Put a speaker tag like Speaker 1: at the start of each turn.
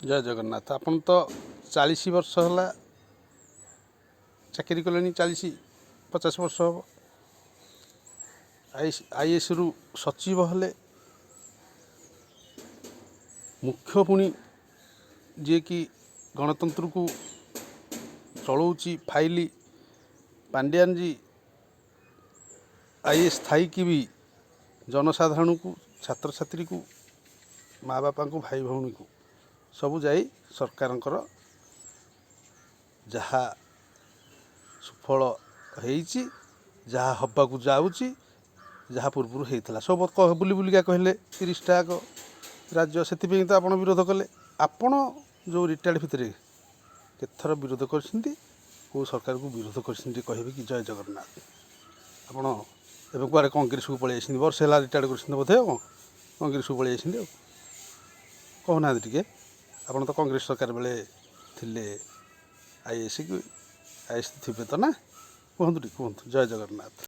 Speaker 1: जय जगन्नाथ। आपन तो 40 वर्ष है चाकरी कले 40-50 वर्ष हम आईएएस रु सचिव हेले मुख्य पुणी जी कि गणतंत्र को चलाऊँची फाइली पांड्यान जी आईएएस थाई कि भी जनसाधारण को छात्र छात्री को माँ बापा को भाई भौणी को सबू जाई सरकारंकर जहा सुफल होईची जहा हबाकू जाऊँची जहा पूर्व होता सब बुली बुलिका कहले 30 टा राज्य से तो आप विरोध कले आपण जो रिटायर्ड भितर केथर विरोध कर सरकार को विरोध कर कहे कि जय जगन्नाथ। आपण एवं कुआरे कांग्रेस को पलि वर्ष है रिटायर्ड कर बोधे कांग्रेस को पलि कहना टे आपड़ तो कांग्रेस सरकार बेले थिले आईएएस थे तो ना कहतु जय जगन्नाथ।